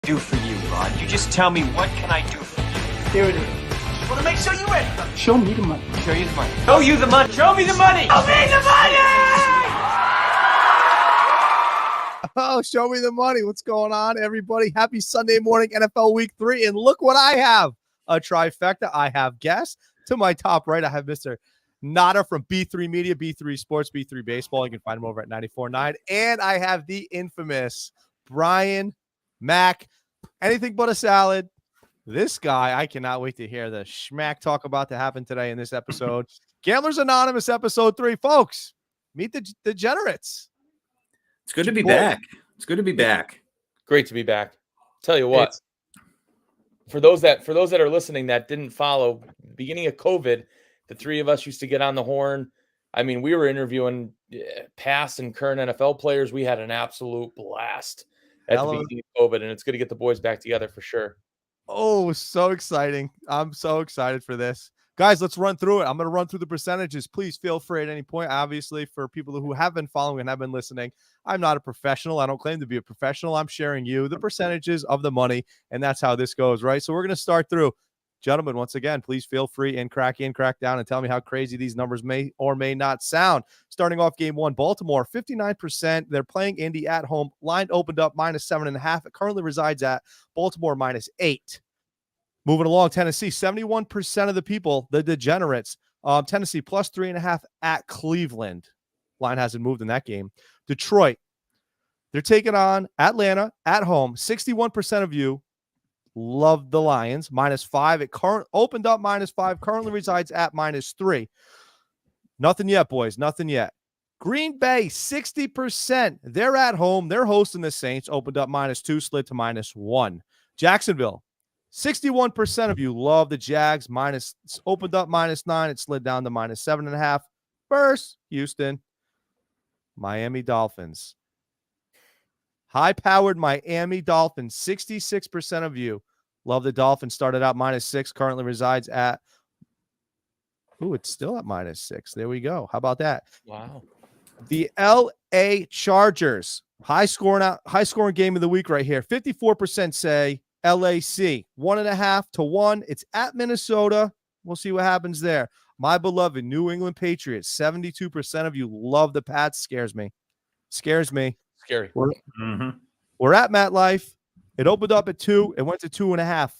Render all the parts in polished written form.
Do for you, Rod. You just tell me, what can I do for you? Here it is. Just want to make sure you win. Show me the money. Show you the money. Show you the money. Show me the money. Show me the money. Oh, show me the money. What's going on, everybody? Happy Sunday morning, NFL Week 3. And look what I have. A trifecta. I have guests. To my top right, I have Mr. Nada from B3 Media, B3 Sports, B3 Baseball. You can find him over at 94.9. And I have the infamous Bryan Mac. Anything but a salad. This guy, I cannot wait to hear the schmack talk about to happen today in this episode. Gamblers Anonymous, episode 3. Folks, meet the degenerates. It's good to be back. It's good to be back. Great to be back. Tell you what, for those that are listening that didn't follow, beginning of COVID, the three of us used to get on the horn. I mean, we were interviewing past and current NFL players. We had an absolute blast at the beginning of COVID, and it's good to get the boys back together for sure. Oh, so exciting. I'm so excited for this. Guys, let's run through it. I'm going to run through the percentages. Please feel free at any point. Obviously, for people who have been following and have been listening, I'm not a professional. I don't claim to be a professional. I'm sharing you the percentages of the money, and that's how this goes, right? So we're going to start through. Gentlemen, once again, please feel free and crack down and tell me how crazy these numbers may or may not sound. Starting off game one, Baltimore, 59%. They're playing Indy at home. Line opened up -7.5. It currently resides at Baltimore -8. Moving along, Tennessee, 71% of the people, the degenerates. Tennessee +3.5 at Cleveland. Line hasn't moved in that game. Detroit, they're taking on Atlanta at home. 61% of you love the Lions, -5. It opened up -5, currently resides at -3. Nothing yet, boys. Nothing yet. Green Bay, 60%. They're at home. They're hosting the Saints. Opened up -2, slid to -1. Jacksonville, 61% of you love the Jags. Opened up -9. It slid down to -7.5. First, Houston. Miami Dolphins. High-powered Miami Dolphins, 66% of you love the Dolphins. Started out -6, currently resides at, it's still at -6. There we go. How about that? Wow. The LA Chargers, high scoring game of the week right here. 54% say LAC, 1.5 to 1. It's at Minnesota. We'll see what happens there. My beloved New England Patriots, 72% of you love the Pats. Scares me. Scary. We're at MetLife. It opened up at 2. It went to 2.5.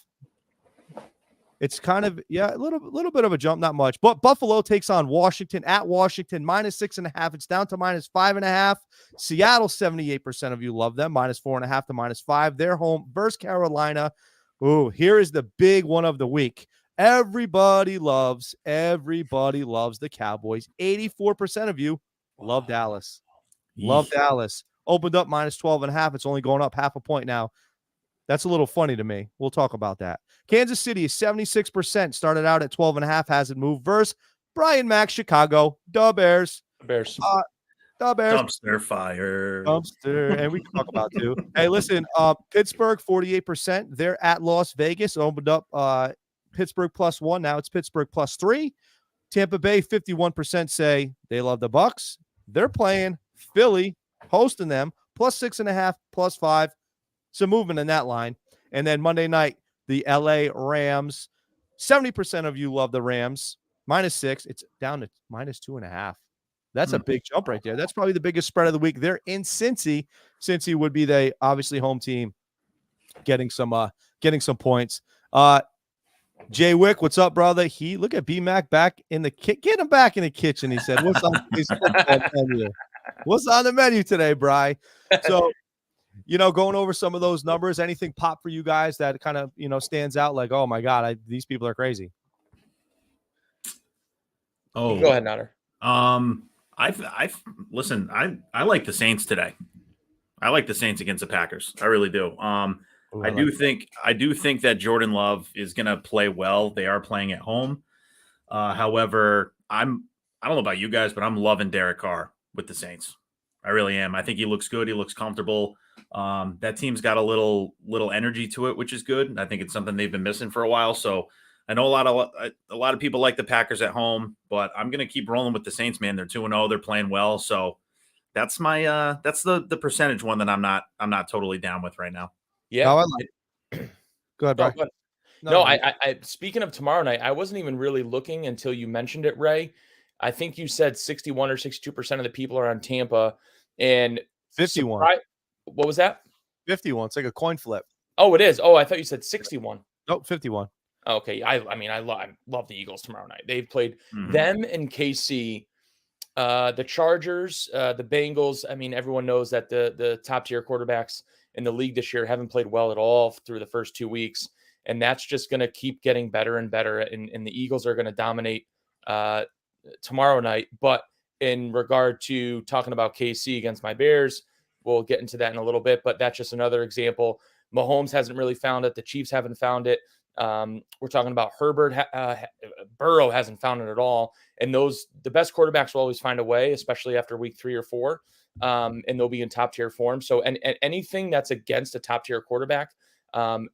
It's kind of, a little bit of a jump, not much. But Buffalo takes on Washington at Washington, -6.5. It's down to -5.5. Seattle, 78% of you love them, -4.5 to -5. They're home versus Carolina. Ooh, here is the big one of the week. Everybody loves the Cowboys. 84% of you love Dallas. Love Dallas. Opened up -12.5. It's only going up 0.5 point now. That's a little funny to me. We'll talk about that. Kansas City is 76%. Started out at 12.5. Hasn't moved. Versus Bryan Mac, Chicago. The Bears. The Bears. Dumpster fire. And we can talk about too. Hey, listen, Pittsburgh, 48%. They're at Las Vegas. Opened up Pittsburgh +1. Now it's Pittsburgh +3. Tampa Bay, 51% say they love the Bucks. They're playing Philly, hosting them, +6.5, +5. Some movement in that line. And then Monday night, the LA Rams. 70% of you love the Rams. -6. It's down to -2.5. That's a big jump right there. That's probably the biggest spread of the week. They're in Cincy. Cincy would be the obviously home team getting some points. Jay Wick, what's up, brother? Look at B-Mac back in the get him back in the kitchen. He said, "What's on the menu? What's on the menu today, Bri?" So, going over some of those numbers, anything pop for you guys that kind of stands out? Like, oh my God, these people are crazy. Oh, go ahead, Nader. Listen. I like the Saints today. I like the Saints against the Packers. I really do. I do think that Jordan Love is going to play well. They are playing at home. However, I don't know about you guys, but I'm loving Derek Carr with the Saints. I really am. I think he looks good. He looks comfortable. That team's got a little energy to it, which is good. I think it's something they've been missing for a while. So I know a lot of people like the Packers at home, but I'm going to keep rolling with the Saints, man. They're 2-0. They're playing well. So that's my that's the percentage one that I'm not totally down with right now. Yeah. No, I like. Go ahead, No, Brian. go ahead. No, No, no, I speaking of tomorrow night, I wasn't even really looking until you mentioned it, Ray. I think you said 61 or 62% of the people are on Tampa, and 51. What was that? 51. It's like a coin flip. Oh, it is. Oh, I thought you said 61. Nope, 51. Okay, I mean, I love the Eagles tomorrow night. They've played Mhm. them and KC, the Chargers, the Bengals. I mean, everyone knows that the top tier quarterbacks in the league this year haven't played well at all through the first 2 weeks, and that's just going to keep getting better and better. And the Eagles are going to dominate tomorrow night. But in regard to talking about KC against my Bears, we'll get into that in a little bit. But that's just another example. Mahomes hasn't really found it. The Chiefs haven't found it. We're talking about Herbert. Burrow hasn't found it at all. And the best quarterbacks will always find a way, especially after week 3 or 4. And they'll be in top tier form. So, and anything that's against a top tier quarterback,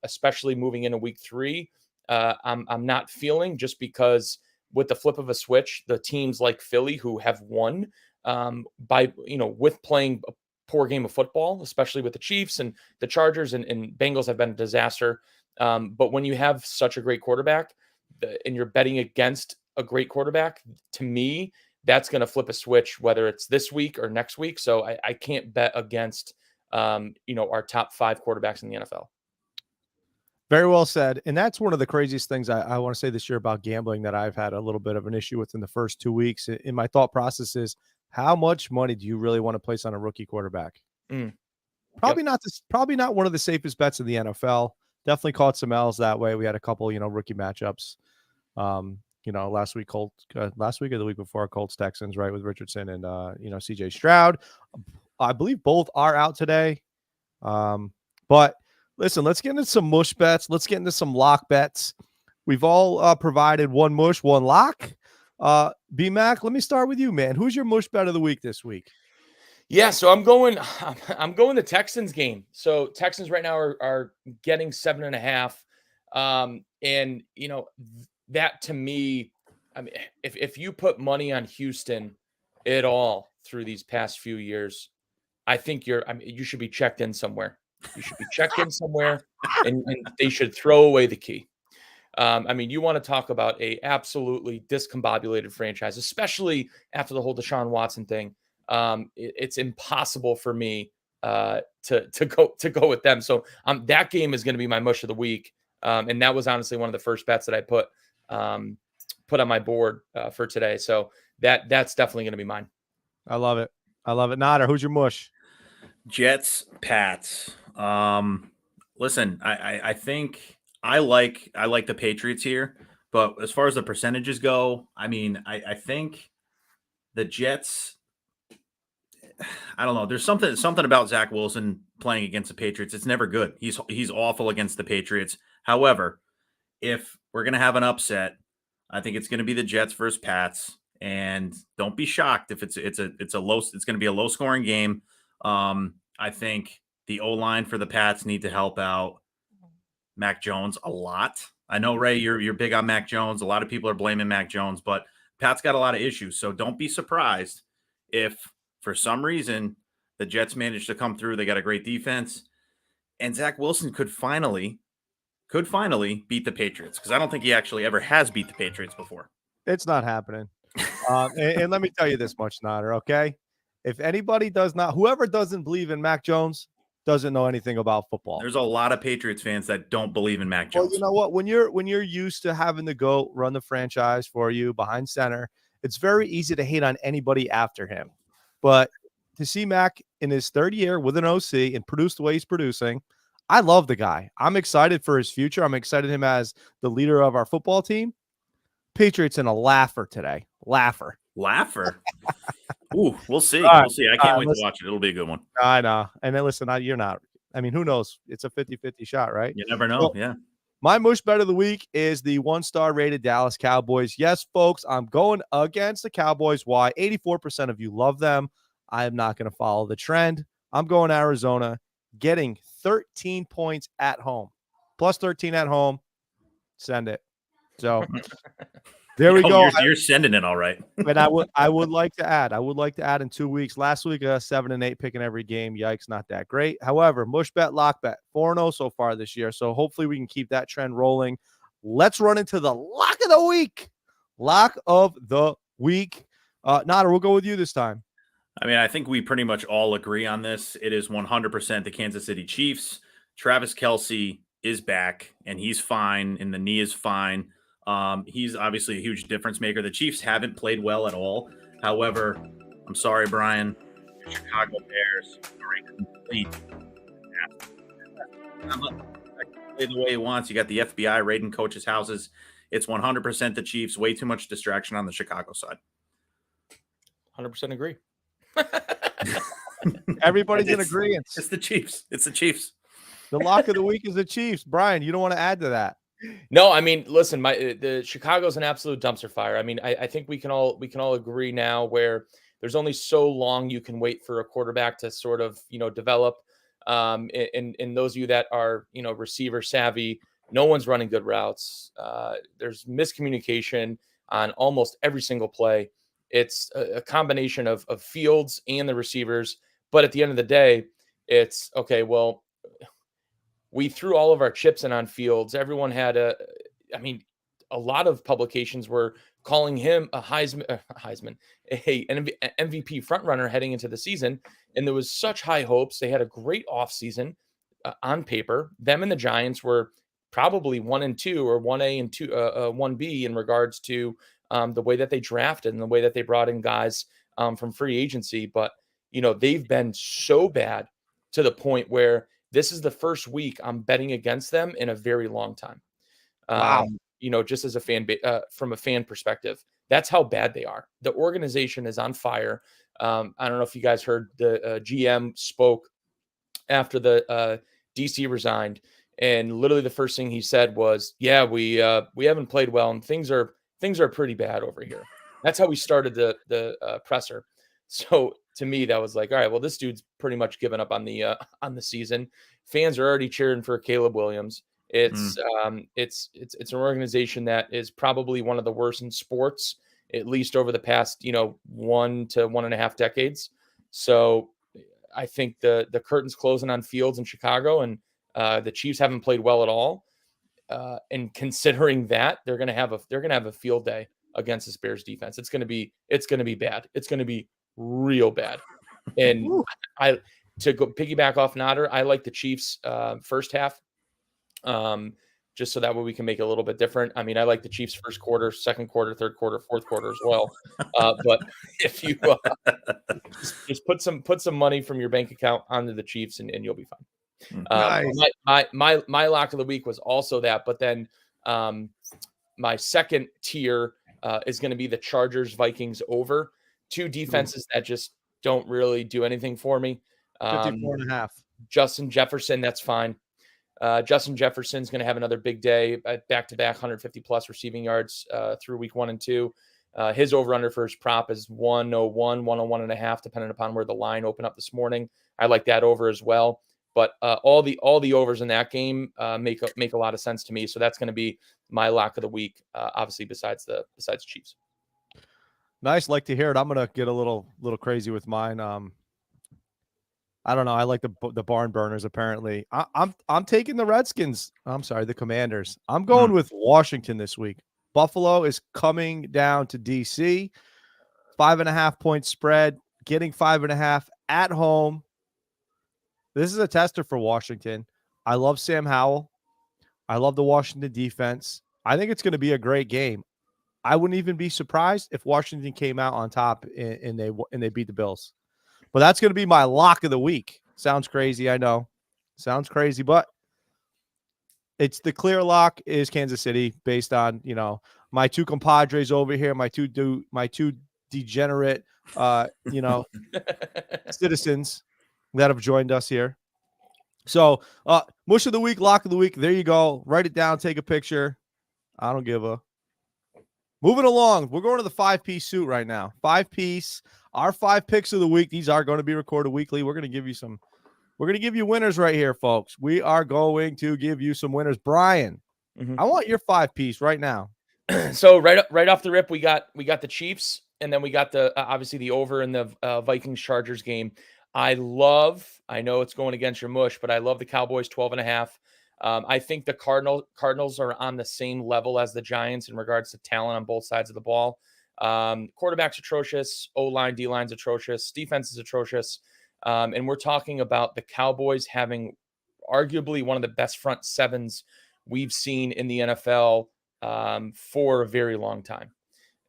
especially moving into week 3, I'm not feeling, just because with the flip of a switch, the teams like Philly, who have won by, with playing a poor game of football, especially with the Chiefs and the Chargers and Bengals have been a disaster. But when you have such a great quarterback and you're betting against a great quarterback, to me, that's going to flip a switch, whether it's this week or next week. So I can't bet against, our top 5 quarterbacks in the NFL. Very well said. And that's one of the craziest things I want to say this year about gambling that I've had a little bit of an issue with in the first 2 weeks. In my thought process is, how much money do you really want to place on a rookie quarterback? Probably not one of the safest bets in the NFL. Definitely caught some L's that way. We had a couple, rookie matchups. Last week or the week before, Colts Texans, right, with Richardson and CJ Stroud. I believe both are out today. But listen, let's get into some mush bets. Let's get into some lock bets. We've all provided one mush, one lock. B-Mac, let me start with you, man. Who's your mush bet of the week this week? Yeah, so I'm going the Texans game. So Texans right now are getting 7.5. And that to me, I mean, if you put money on Houston at all through these past few years, I think you should be checked in somewhere. You should be checked in somewhere, and they should throw away the key. You want to talk about a absolutely discombobulated franchise, especially after the whole Deshaun Watson thing. It's impossible for me to go with them. So that game is going to be my mush of the week. And that was honestly one of the first bets that I put on my board for today. So that's definitely going to be mine. I love it. Nader, who's your mush? Jets, Pats. Listen, I think I like the Patriots here, but as far as the percentages go, I think the Jets, I don't know. There's something about Zach Wilson playing against the Patriots. It's never good. He's awful against the Patriots. However, if we're gonna have an upset, I think it's gonna be the Jets versus Pats. And don't be shocked if it's going to be a low scoring game. I think the O-line for the Pats need to help out Mac Jones a lot. I know, Ray, you're big on Mac Jones. A lot of people are blaming Mac Jones, but Pat's got a lot of issues. So don't be surprised if for some reason the Jets manage to come through. They got a great defense, and Zach Wilson could finally beat the Patriots, because I don't think he actually ever has beat the Patriots before. It's not happening. And let me tell you this much, Nader, okay? If anybody whoever doesn't believe in Mac Jones doesn't know anything about football. There's a lot of Patriots fans that don't believe in Mac Jones. Well, you know what? When you're used to having the GOAT run the franchise for you behind center, it's very easy to hate on anybody after him. But to see Mac in his third year with an OC and produce the way he's producing, I love the guy. I'm excited for his future. I'm excited him as the leader of our football team. Patriots in a laugher today. Laugher. Ooh, we'll see. Right. We'll see. I can't wait to watch it. It'll be a good one. I know. And then listen, you're not. I mean, who knows? It's a 50-50 shot, right? You never know. So, yeah. My mush bet of the week is the 1-star rated Dallas Cowboys. Yes, folks, I'm going against the Cowboys. Why? 84% of you love them. I am not going to follow the trend. I'm going Arizona, getting 13 points at home. Plus 13 at home. Send it. So There we go. You're sending it all right. And I would like to add in 2 weeks. Last week, 7-8 picking every game. Yikes, not that great. However, mush bet, lock bet, 4-0 so far this year. So hopefully we can keep that trend rolling. Let's run into the lock of the week. Lock of the week. Nader, we'll go with you this time. I mean, I think we pretty much all agree on this. It is 100% the Kansas City Chiefs. Travis Kelce is back, and he's fine, and the knee is fine. He's obviously a huge difference maker. The Chiefs haven't played well at all. However, I'm sorry, Brian, the Chicago Bears are a complete play the way he wants. You got the FBI raiding coaches' houses. It's 100% the Chiefs. Way too much distraction on the Chicago side. 100% agree. Everybody's in agreement. It's the Chiefs. It's the Chiefs. The lock of the week is the Chiefs. Brian, you don't want to add to that? No, I mean, listen, the Chicago's an absolute dumpster fire. I mean, I think we can all agree now where there's only so long you can wait for a quarterback to sort of, develop. And those of you that are, receiver savvy, no one's running good routes. There's miscommunication on almost every single play. It's a combination of Fields and the receivers. But at the end of the day, it's okay. Well, we threw all of our chips in on Fields. Everyone had a lot of publications were calling him a Heisman, an MVP frontrunner heading into the season. And there was such high hopes. They had a great offseason on paper. Them and the Giants were probably 1-2 or 1A and 1B in regards to the way that they drafted and the way that they brought in guys from free agency. But, they've been so bad to the point where this is the first week I'm betting against them in a very long time. Wow. Just as a fan, from a fan perspective, that's how bad they are. The organization is on fire. I don't know if you guys heard the GM spoke after the DC resigned, and literally the first thing he said was, "Yeah, we haven't played well, and things are pretty bad over here." That's how we started the presser. So to me, that was like, all right, well, this dude's pretty much given up on the season. Fans are already cheering for Caleb Williams. It's an organization that is probably one of the worst in sports, at least over the past 1 to 1.5 decades. So I think the curtain's closing on Fields in Chicago, and the Chiefs haven't played well at all. And considering that, they're gonna have a field day against this Bears defense. It's gonna be bad. It's gonna be real bad. And to go piggyback off Nader, I like the Chiefs first half. Just so that way we can make it a little bit different. I mean, I like the Chiefs first quarter, second quarter, third quarter, fourth quarter as well. But if you just put some money from your bank account onto the Chiefs and you'll be fine. Nice. My lock of the week was also that, but then my second tier is going to be the Chargers Vikings over. Two defenses that just don't really do anything for me. 54.5. Justin Jefferson, that's fine. Justin Jefferson's going to have another big day, back-to-back 150 plus receiving yards through week 1 and 2. His over-under for his prop is 101, 101.5, depending upon where the line opened up this morning. I like that over as well. But all the overs in that game make a lot of sense to me. So that's going to be my lock of the week, obviously besides Chiefs. Nice, like to hear it. I'm gonna get a little crazy with mine. I don't know. I like the barn burners. Apparently, I'm taking the Redskins. I'm sorry, the Commanders. I'm going with Washington this week. Buffalo is coming down to DC. 5.5 point spread, getting 5.5 at home. This is a tester for Washington. I love Sam Howell. I love the Washington defense. I think it's going to be a great game. I wouldn't even be surprised if Washington came out on top and they beat the Bills. But that's going to be my lock of the week. Sounds crazy, I know. Sounds crazy, but it's the clear lock is Kansas City based on, my two compadres over here, my two degenerate, citizens that have joined us here. So, mush of the week, lock of the week. There you go. Write it down. Take a picture. I don't give a. Moving along. We're going to the 5-piece suit right now. 5-piece. Our 5 picks of the week. These are going to be recorded weekly. We're going to give you some. We're going to give you winners right here, folks. We are going to give you some winners. Brian, I want your 5-piece right now. So right off the rip, we got the Chiefs, and then we got the obviously the over in the Vikings Chargers game. I know it's going against your mush, but I love the Cowboys 12.5. I think the Cardinals are on the same level as the Giants in regards to talent on both sides of the ball. Quarterback's atrocious, O-line, D-line's atrocious, defense is atrocious. And we're talking about the Cowboys having arguably one of the best front sevens we've seen in the NFL for a very long time.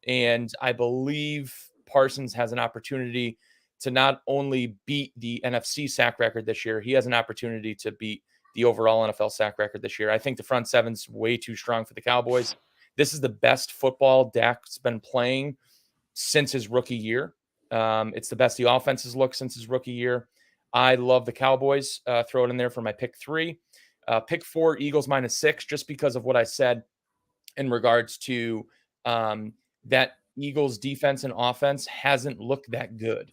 And I believe Parsons has an opportunity to not only beat the NFC sack record this year, he has an opportunity to beat the overall NFL sack record this year. I think the front seven's way too strong for the Cowboys. This is the best football Dak's been playing since his rookie year. It's the best the offense has looked since his rookie year. I love the Cowboys. Throw it in there for my pick 3. Pick 4, Eagles -6, just because of what I said in regards to that Eagles defense and offense hasn't looked that good.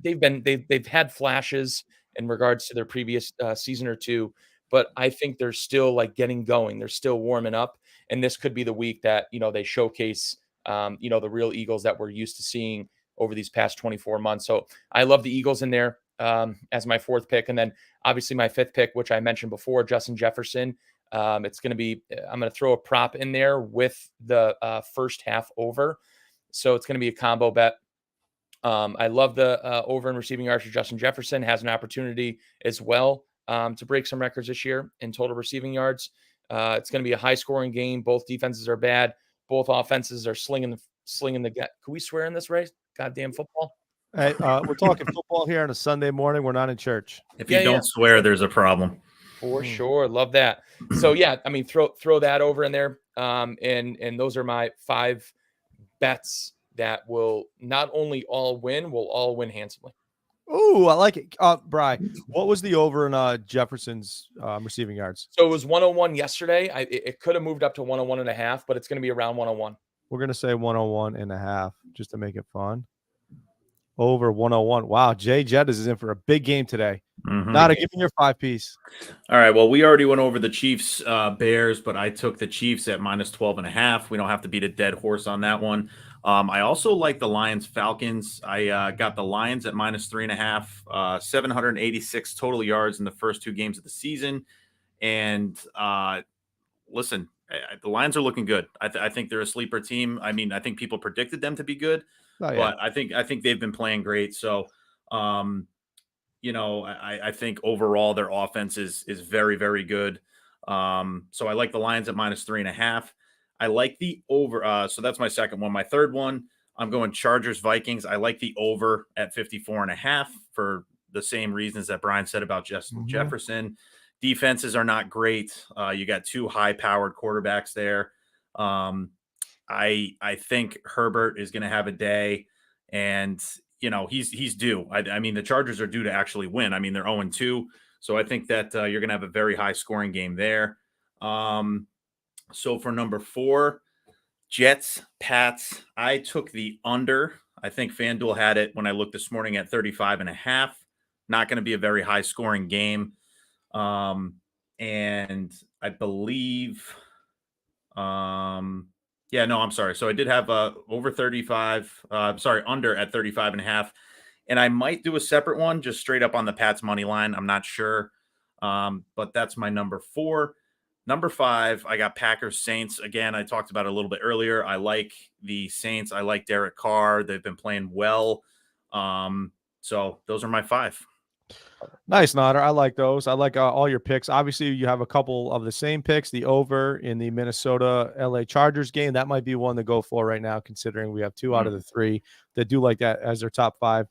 They've had flashes in regards to their previous season or two, but I think they're still like getting going. They're still warming up, and this could be the week that they showcase the real Eagles that we're used to seeing over these past 24 months. So I love the Eagles in there as my 4th pick, and then obviously my 5th pick, which I mentioned before, Justin Jefferson. It's going to be, I'm going to throw a prop in there with the first half over. So it's going to be a combo bet. I love the over in receiving yards for Justin Jefferson. Has an opportunity as well to break some records this year in total receiving yards. It's going to be a high scoring game. Both defenses are bad. Both offenses are slinging the gut. Can we swear in this race? Goddamn football. Hey, we're talking football here on a Sunday morning. We're not in church. If you don't swear, there's a problem. For sure. Love that. So yeah, I mean, throw that over in there. And those are my 5 bets that will not only all win, will all win handsomely. Ooh, I like it. Bryan, what was the over in Jefferson's receiving yards? So it was 101 yesterday. It could have moved up to 101.5, but it's going to be around 101. We're going to say 101.5 just to make it fun. Over 101. Wow, Jay Jettis is in for a big game today. Not a giving your 5-piece. All right. Well, we already went over the Chiefs Bears, but I took the Chiefs at -12.5. We don't have to beat a dead horse on that one. I also like the Lions Falcons. I got the Lions at -3.5, 786 total yards in the first 2 games of the season. And listen, the Lions are looking good. I think they're a sleeper team. I mean, I think people predicted them to be good, but I think they've been playing great. So, I think overall their offense is very, very good. So I like the Lions at -3.5. I like the over. So that's my second one. My third one, I'm going Chargers Vikings. I like the over at 54.5 for the same reasons that Bryan said about Justin Jefferson. Defenses are not great. You got 2 high-powered quarterbacks there. I think Herbert is going to have a day, and he's due. I mean, the Chargers are due to actually win. I mean, they're 0-2, so I think that you're going to have a very high-scoring game there. So for number 4, Jets, Pats, I took the under. I think FanDuel had it when I looked this morning at 35.5. Not going to be a very high-scoring game. And I believe, I'm sorry. So I did have over 35, under at 35.5. And I might do a separate one just straight up on the Pats money line. I'm not sure. But that's my number 4. Number 5, I got Packers Saints. Again, I talked about it a little bit earlier. I like the Saints. I like Derek Carr. They've been playing well. So those are my 5. Nice, Nodder. I like those. I like all your picks. Obviously, you have a couple of the same picks. The over in the Minnesota LA Chargers game. That might be one to go for right now, considering we have 2 out of the 3 that do like that as their top 5.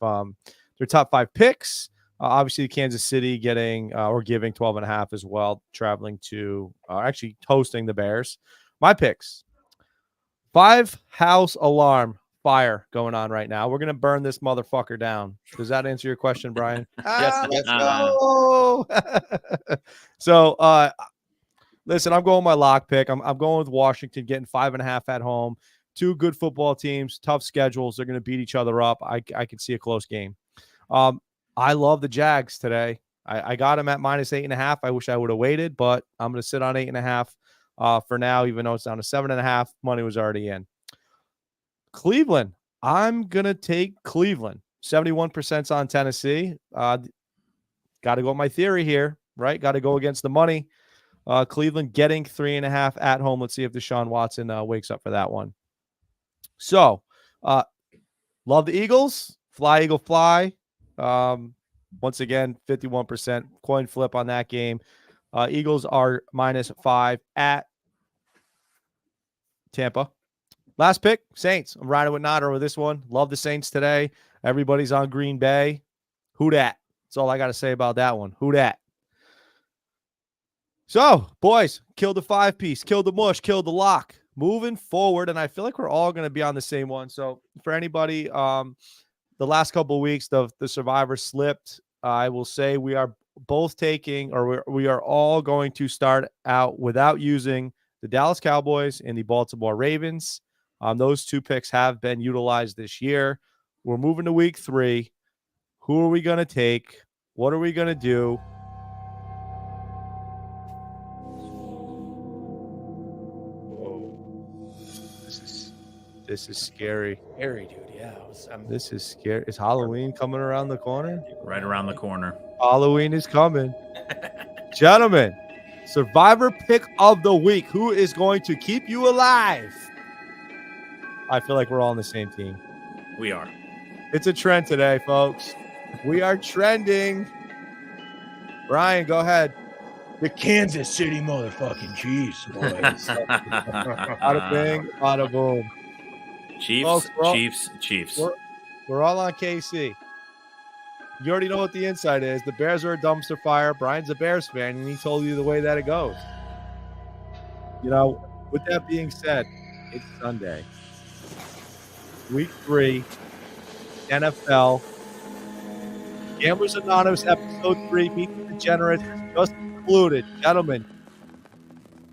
Their top 5 picks. Obviously, Kansas City getting or giving 12.5 as well, traveling to actually hosting the Bears. My picks: 5 house alarm fire going on right now. We're gonna burn this motherfucker down. Does that answer your question, Bryan? Yes. Let's go. So, listen, I'm going with my lock pick. I'm going with Washington, getting 5.5 at home. 2 good football teams, tough schedules. They're gonna beat each other up. I can see a close game. I love the Jags today. I got them at -8.5. I wish I would have waited, but I'm going to sit on 8.5. for now, even though it's down to 7.5. Money was already in. Cleveland. I'm going to take Cleveland. 71% on Tennessee. Got to go with my theory here, right? Got to go against the money. Cleveland getting 3.5 at home. Let's see if Deshaun Watson wakes up for that one. So, love the Eagles. Fly, Eagle, fly. Once again, 51% coin flip on that game. Eagles are -5 at Tampa. Last pick, Saints. I'm riding with Nodder with this one. Love the Saints today. Everybody's on Green Bay. Who dat? That's all I got to say about that one. Who dat? So, boys, killed the 5-piece, killed the mush, killed the lock. Moving forward, and I feel like we're all going to be on the same one. So, for anybody, the last couple of weeks, the Survivor slipped. I will say we are both taking, or we are all going to start out without using the Dallas Cowboys and the Baltimore Ravens. Those two picks have been utilized this year. We're moving to week 3. Who are we going to take? What are we going to do? This is scary. Scary, dude. Yeah. This is scary. Is Halloween coming around the corner? Right around the corner. Halloween is coming. Gentlemen, Survivor pick of the week. Who is going to keep you alive? I feel like we're all on the same team. We are. It's a trend today, folks. We are trending. Brian, go ahead. The Kansas City motherfucking Chiefs, boys. Bada bing, bada boom. Chiefs, Folks, Chiefs. We're all on KC. You already know what the inside is. The Bears are a dumpster fire. Brian's a Bears fan, and he told you the way that it goes. You know, with that being said, it's Sunday. Week 3, NFL. Gamblers Anonymous, episode 3, Meet the Degenerates, just concluded. Gentlemen,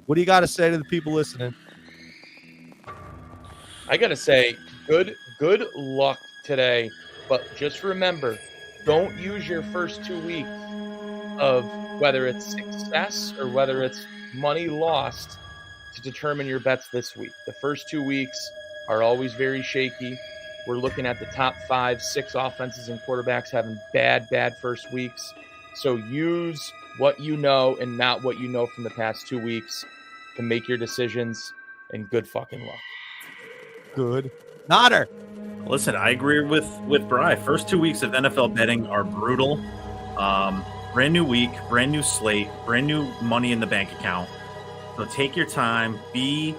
what do you got to say to the people listening? I gotta say, good luck today. But just remember, don't use your first 2 weeks of whether it's success or whether it's money lost to determine your bets this week. The first 2 weeks are always very shaky. We're looking at the top 5, 6 offenses and quarterbacks having bad first weeks. So use what you know and not what you know from the past 2 weeks to make your decisions, and good fucking luck. Good. Nodder. Listen, I agree with Bri. First 2 weeks of NFL betting are brutal. Brand new week, brand new slate, brand new money in the bank account. So take your time. Be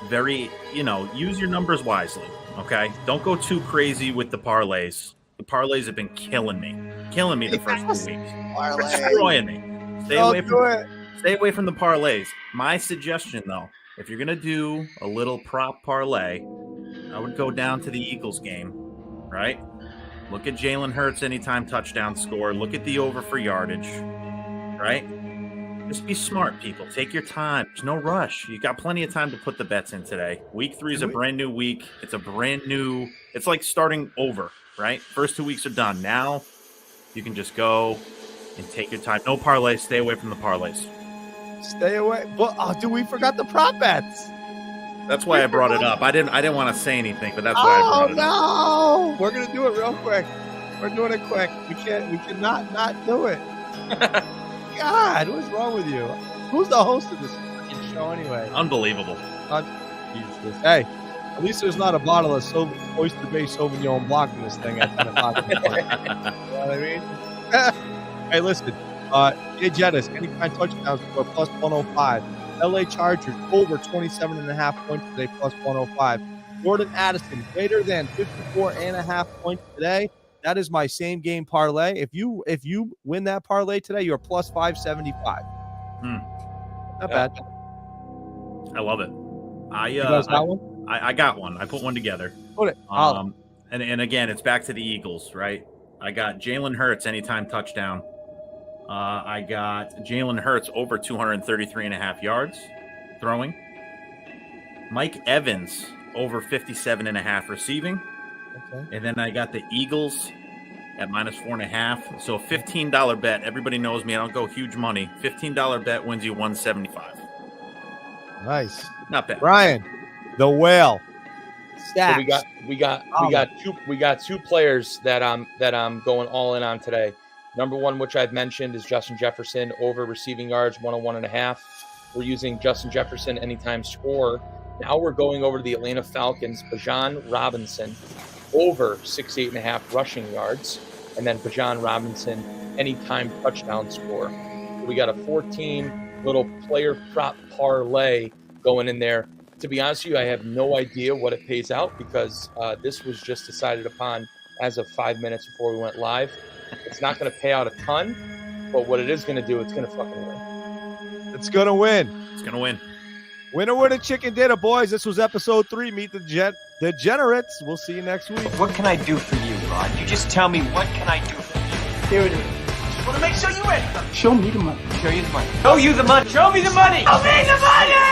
very, use your numbers wisely. Okay? Don't go too crazy with the parlays. The parlays have been killing me the first 2 weeks. Destroying me. Stay away from the parlays. My suggestion, though, if you're gonna do a little prop parlay, I would go down to the Eagles game, right? Look at Jalen Hurts anytime touchdown score. Look at the over for yardage, right? Just be smart, people. Take your time. There's no rush. You got plenty of time to put the bets in today. Week 3 is a brand new week. It's like starting over, right? First 2 weeks are done. Now you can just go and take your time. No parlays. Stay away from the parlays. Stay away. Well, dude, we forgot the prop bets. That's why I brought it up. I didn't want to say anything, but that's why I brought it up. Oh no! We're gonna do it real quick. We're doing it quick. We cannot not do it. God, what's wrong with you? Who's the host of this fucking show anyway? Unbelievable. Jesus. Hey, at least there's not a bottle of oyster-based Sauvignon Blanc in this thing at 10 o'clock. You know what I mean? Hey, listen. Jay Jettis, anytime touchdowns for plus 105. LA Chargers over 27.5 points today, plus 105. Jordan Addison, greater than 54.5 points today. That is my same game parlay. If you win that parlay today, you're plus 575. Not bad. I love it. You guys got one? I got one. I put one together. Put it. And again, it's back to the Eagles, right? I got Jalen Hurts anytime touchdown. I got Jalen Hurts over 233.5 yards throwing. Mike Evans over 57.5 receiving. Okay. And then I got the Eagles at minus 4.5. So a $15 bet. Everybody knows me. I don't go huge money. $15 bet wins you $175. Nice. Not bad. Brian, the whale. So we got two players that I'm going all in on today. Number one, which I've mentioned, is Justin Jefferson over receiving yards, 101.5. We're using Justin Jefferson anytime score. Now we're going over to the Atlanta Falcons, Bijan Robinson over 68.5 rushing yards, and then Bijan Robinson anytime touchdown score. So we got a 14 little player prop parlay going in there. To be honest with you, I have no idea what it pays out because this was just decided upon as of 5 minutes before we went live. It's not going to pay out a ton, but what it is going to do, it's going to fucking win. It's going to win. It's going to win. Winner, winner, chicken dinner, boys. This was episode 3. Meet the Degenerates. We'll see you next week. What can I do for you, Rod? You just tell me what can I do for you. Here it is. Just want to make sure you win. Show me the money. Show you the money. Show you the money. Show me the money. Show me the money.